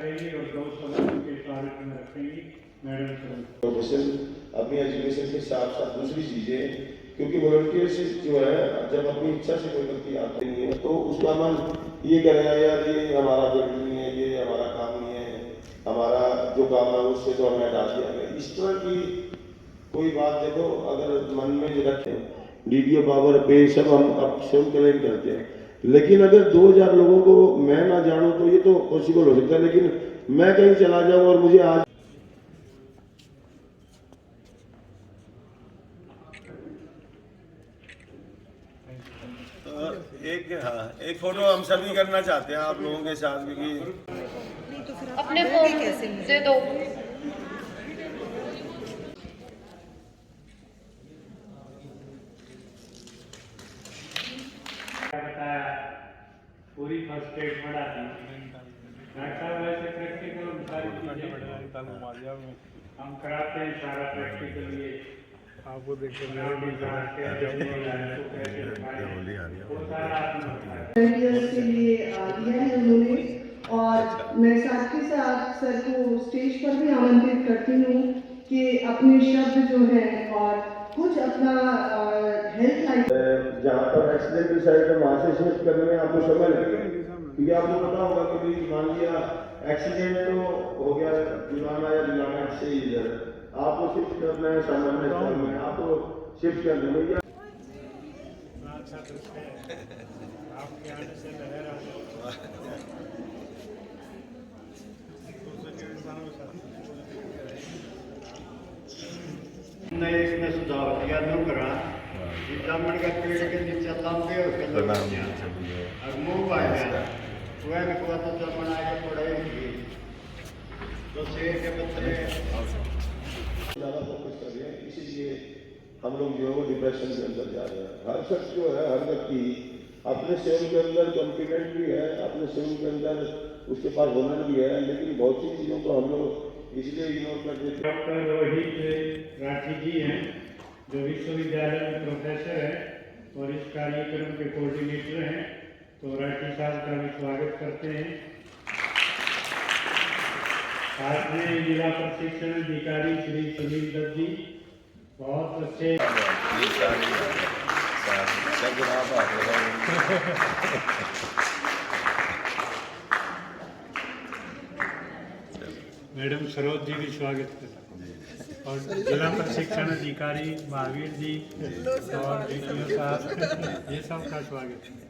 करेंगी और 2 सवालों के स्वागत में रखेंगी मैडम प्रोफेशन अपनी एजुकेशन के साथ साथ दूसरी चीजें, क्योंकि वॉलंटियरशिप जो है जब अपनी इच्छा से कोई व्यक्ति आता नहीं है तो उसका मन ये करेगा यार ये हमारा फील्ड नहीं है, ये हमारा काम नहीं है, हमारा जो काम है उससे तो हमें हटा दिया गया। इस तरह की कोई बात देखो अगर मन में जो रखते हैं डीडीओ पावर पे सब हम अब स्वयं क्लेम करते हैं, लेकिन अगर 2000 लोगों को मैं ना जानूं तो ये तो पॉसिबल हो सकता है, लेकिन मैं कहीं चला जाऊं और मुझे आज एक फोटो हम सभी करना चाहते हैं आप लोगों के साथ भी। अपने फोन दे दो। बताया पूरी फर्स्ट एड पढ़ा दी डॉक्टर साहब, वैसे प्रैक्टिकल सारी चीजें हम कराते हैं, सारा प्रैक्टिकल ये आपको देखते हैं के लिए दिया है उन्होंने। और मैं साथ के साथ सर को स्टेज पर भी आमंत्रित करती हूँ कि अपने शब्द जो है और कुछ अपना हेल्थ लाइन जहाँ पर एक्सीडेंट की साइड है वहाँ से शिफ्ट करने में आपको समय लगेगा, क्योंकि आपको पता होगा कि मान लिया एक्सीडेंट तो हो गया जुलाना या जुलाना से ही इधर आपको शिफ्ट करना है सामान्य स्तर में, आपको शिफ्ट करने में या आपके आने से लहर आ इसमें सुधार किया न करा ब्राह्मण का पेड़ के नीचे लंबे और मुंह आ गया वह को तो ब्राह्मण आगे पड़ेगी तो शेर के बच्चे ज़्यादा फोकस कर रहे हैं, इसीलिए हम लोग जो है वो डिप्रेशन के अंदर जा रहे हैं। हर शख्स जो है हर व्यक्ति अपने स्वयं के अंदर कॉन्फिडेंट भी है, अपने स्वयं के अंदर उसके पास हुनर भी है, लेकिन बहुत सी चीज़ों को हम लोग इसलिए इग्नोर कर देते हैं। डॉक्टर रोहित राठी जी हैं जो विश्वविद्यालय में प्रोफेसर हैं और इस कार्यक्रम के कोऑर्डिनेटर हैं, तो राठी साहब का भी स्वागत करते हैं। साथ में जिला प्रशिक्षण अधिकारी श्री सुनील दत्त जी बहुत अच्छे मैडम सरोज जी भी स्वागत करते और जिला प्रशिक्षण अधिकारी महावीर जी और डीटीओ साहब ये सब का स्वागत है।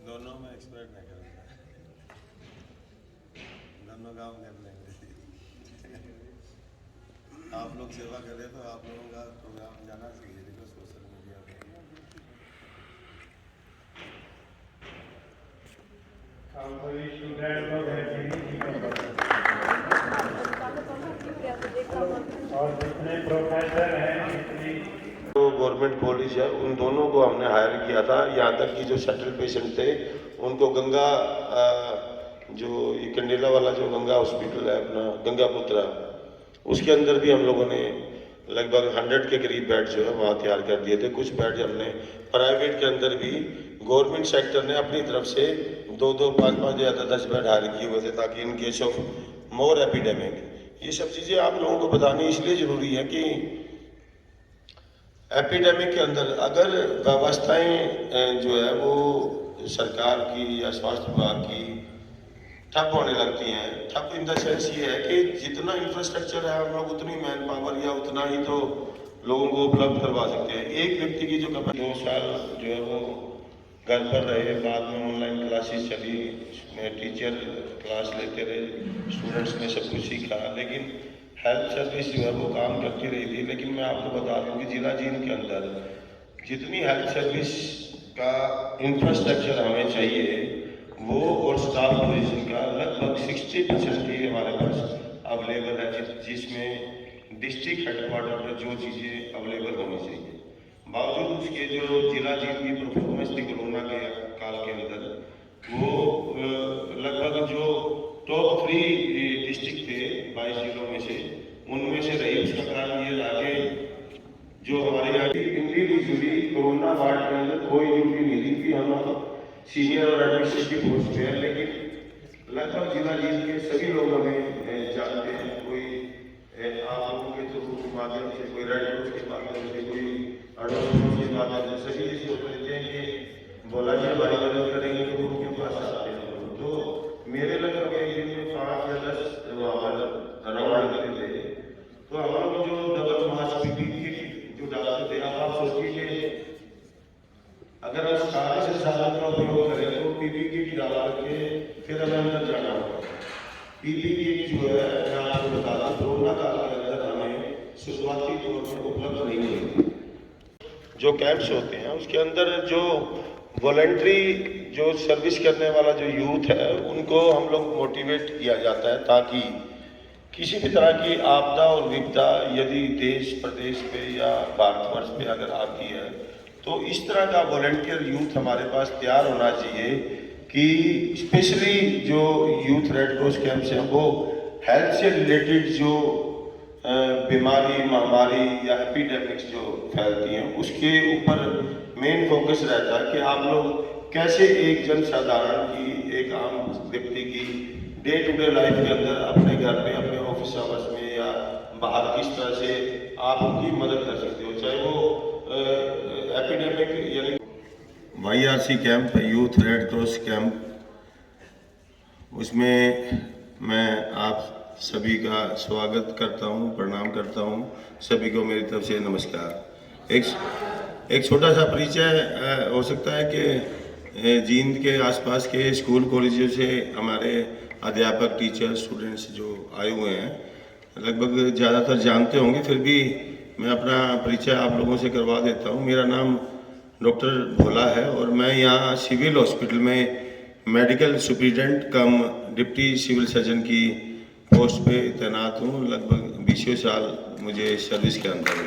दोनों में एक्सपर्ट नहीं करूँगा, दोनों काम कर लेंगे। आप लोग सेवा करें तो आप लोगों का प्रोग्राम जाना चाहिए देखो सोशल मीडिया पे। और जितने प्रोफेसर हैं जितनी जो गवर्नमेंट कॉलेज है उन दोनों को हमने हायर किया था, यहाँ तक कि जो सेटल पेशेंट थे उनको गंगा जो ये कंडेला वाला जो गंगा हॉस्पिटल है अपना गंगा पुत्रा, उसके अंदर भी हम लोगों ने लगभग 100 के करीब बेड जो है वहाँ तैयार कर दिए थे। कुछ बेड हमने प्राइवेट के अंदर भी गवर्नमेंट सेक्टर ने अपनी तरफ से 2-2, 5-5 या 10 बेड हायर किए हुए थे, ताकि in case of more epidemic ये सब चीज़ें आप लोगों को बतानी इसलिए ज़रूरी है कि एपिडेमिक के अंदर अगर व्यवस्थाएं जो है वो सरकार की या स्वास्थ्य विभाग की ठप होने लगती हैं, ठप इन द सेंस ये है कि जितना इंफ्रास्ट्रक्चर है हम लोग उतनी मैन पावर या उतना ही तो लोगों को उपलब्ध करवा सकते हैं। एक व्यक्ति की जो 2 साल जो है वो घर पर रहे, बाद में ऑनलाइन क्लासेस चली, उसमें टीचर क्लास लेते रहे, स्टूडेंट्स ने सब कुछ सीखा, लेकिन हेल्थ सर्विस जो है वो काम करती रही थी। लेकिन मैं आपको बता दूं कि जिला जींद के अंदर जितनी हेल्थ सर्विस का इंफ्रास्ट्रक्चर हमें चाहिए वो और स्टाफ पोजीशन का लगभग 60% ही हमारे पास अवेलेबल है, जिसमें डिस्ट्रिक्ट हेडक्वार्टर पर जो चीज़ें अवेलेबल होनी चाहिए। बावजूद उसके जो जिला जीत की परफॉर्मेंस थी कोरोना के काल के अंदर, वो लगभग जो टॉप 3 डिस्ट्रिक्ट थे 22 जिलों में से, उनमें से रही। उसका कारण ये रहा कि जो हमारे यहाँ की इंडिविजुअली कोरोना वार्ड के अंदर कोई ड्यूटी नहीं थी कि हम सीनियर और एडमिनिस्ट्रेटिव पोस्ट पे हैं, लेकिन लगभग जिला जीत के सभी लोग हमें जानते हैं। कोई आप लोगों के थ्रू माध्यम से, कोई रेड क्रॉस के माध्यम से, कोई अडोस के माध्यम से, सभी ये सोच लेते हैं कि बोला कि हमारी मदद करेंगे तो उनके पास आते हैं। तो मेरे लगभग एक दिन में 5 या 10 वहाँ पर राउंड लगते थे। तो हम लोग जो डबल मास्क पीपीई जो डालते थे, अब आप सोचिए अगर हम 7 से 7 का उपयोग करें तो पीपीई किट डाल करके फिर हमें अंदर जाना होगा। पीपीई किट जो है, मैं आपको बता दूं, कोरोना काल के अंदर हमें शुरुआती दौर में उपलब्ध नहीं हुई। जो कैंप्स होते हैं उसके अंदर जो वॉलंटरी जो सर्विस करने वाला जो यूथ है, उनको हम लोग मोटिवेट किया जाता है ताकि किसी भी तरह की आपदा और विपदा यदि देश प्रदेश पे या भारतवर्ष पे अगर आती है, तो इस तरह का वॉलंटियर यूथ हमारे पास तैयार होना चाहिए कि स्पेशली जो यूथ रेड क्रॉस कैंप्स हैं वो हेल्थ से रिलेटेड जो बीमारी, महामारी या एपिडेमिक्स जो फैलती हैं उसके ऊपर मेन फोकस रहता है कि आप लोग कैसे एक जन साधारण की, एक आम व्यक्ति की डे टू डे लाइफ के अंदर अपने घर में, अपने ऑफिस आवर्स में या बाहर किस तरह से आप उनकी मदद कर सकते हो, चाहे वो एपिडेमिक यानी YRC camp, youth red cross camp, उसमें मैं आप सभी का स्वागत करता हूं, प्रणाम करता हूं। सभी को मेरी तरफ से नमस्कार। एक छोटा सा परिचय हो सकता है कि जींद के आसपास के स्कूल कॉलेजों से हमारे अध्यापक, टीचर, स्टूडेंट्स जो आए हुए हैं लगभग ज़्यादातर जानते होंगे, फिर भी मैं अपना परिचय आप लोगों से करवा देता हूं। मेरा नाम डॉक्टर भोला है और मैं यहाँ सिविल हॉस्पिटल में medical superintendent cum deputy civil surgeon की पोस्ट पे तैनात हूँ। लगभग 20 साल मुझे सर्विस के अंदर है।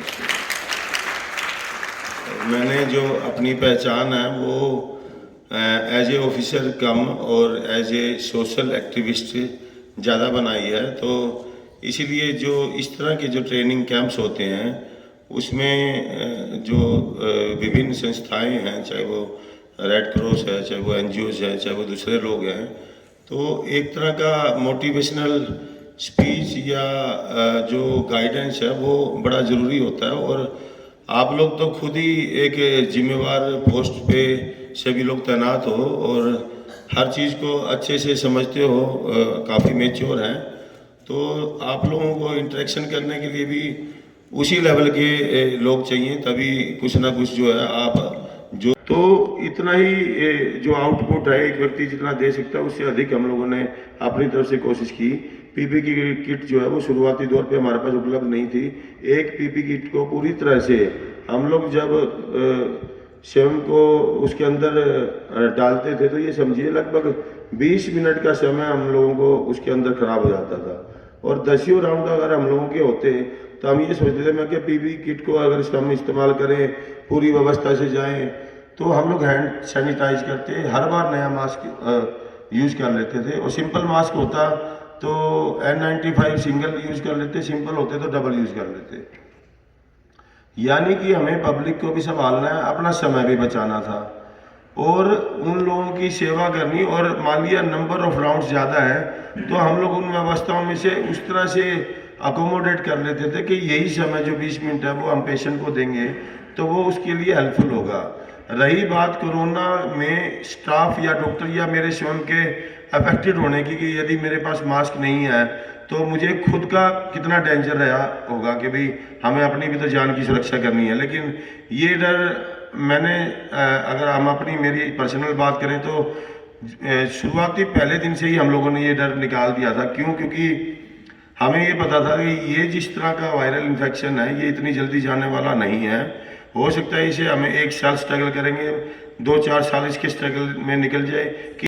मैंने जो अपनी पहचान है वो एज ए ऑफिसर कम और एज ए सोशल एक्टिविस्ट ज़्यादा बनाई है। तो इसीलिए जो इस तरह के जो ट्रेनिंग कैंप्स होते हैं उसमें जो विभिन्न संस्थाएं हैं, चाहे वो रेड क्रॉस है, चाहे वो NGOs है, चाहे वो दूसरे लोग हैं, तो एक तरह का मोटिवेशनल स्पीच या जो गाइडेंस है वो बड़ा ज़रूरी होता है। और आप लोग तो खुद ही एक जिम्मेवार पोस्ट पे सभी लोग तैनात हो और हर चीज़ को अच्छे से समझते हो, काफ़ी मैच्योर हैं, तो आप लोगों को इंटरेक्शन करने के लिए भी उसी लेवल के लोग चाहिए, तभी कुछ ना कुछ जो है आप जो तो इतना ही जो आउटपुट है एक व्यक्ति जितना दे सकता है उससे अधिक हम लोगों ने अपनी तरफ से कोशिश की। पीपी की किट जो है वो शुरुआती दौर पे हमारे पास उपलब्ध नहीं थी। एक पीपी किट को पूरी तरह से हम लोग जब स्वयं को उसके अंदर डालते थे तो ये समझिए लगभग 20 मिनट का समय हम लोगों को उसके अंदर खराब हो जाता था। और 10 राउंड अगर हम लोगों के होते तो हम ये सोचते थे मैं कि पीपी किट को अगर हम इस्तेमाल करें, पूरी व्यवस्था से जाएं, तो हम लोग हैंड सैनिटाइज करते, हर बार नया मास्क यूज़ कर लेते थे। और सिंपल मास्क होता तो N95 सिंगल यूज़ कर लेते, सिंपल होते तो डबल यूज़ कर लेते। यानी कि हमें पब्लिक को भी संभालना है, अपना समय भी बचाना था और उन लोगों की सेवा करनी। और मान लिया नंबर ऑफ राउंड ज़्यादा है तो हम लोग उन व्यवस्थाओं में से उस तरह से अकोमोडेट कर लेते थे कि यही समय जो 20 मिनट है वो हम पेशेंट को देंगे तो वो उसके लिए हेल्पफुल होगा। रही बात कोरोना में स्टाफ या डॉक्टर या मेरे स्वयं के अफेक्टेड होने की कि यदि मेरे पास मास्क नहीं है तो मुझे खुद का कितना डेंजर रहा होगा कि भाई हमें अपनी भी तो जान की सुरक्षा करनी है। लेकिन ये डर मैंने अगर हम अपनी मेरी पर्सनल बात करें तो शुरुआती पहले दिन से ही हम लोगों ने ये डर निकाल दिया था। क्यों? क्योंकि हमें ये पता था कि ये जिस तरह का वायरल इन्फेक्शन है ये इतनी जल्दी जाने वाला नहीं है। हो सकता है इसे हमें 1 साल स्ट्रगल करेंगे, 2-4 साल इसके स्ट्रगल में निकल जाए कि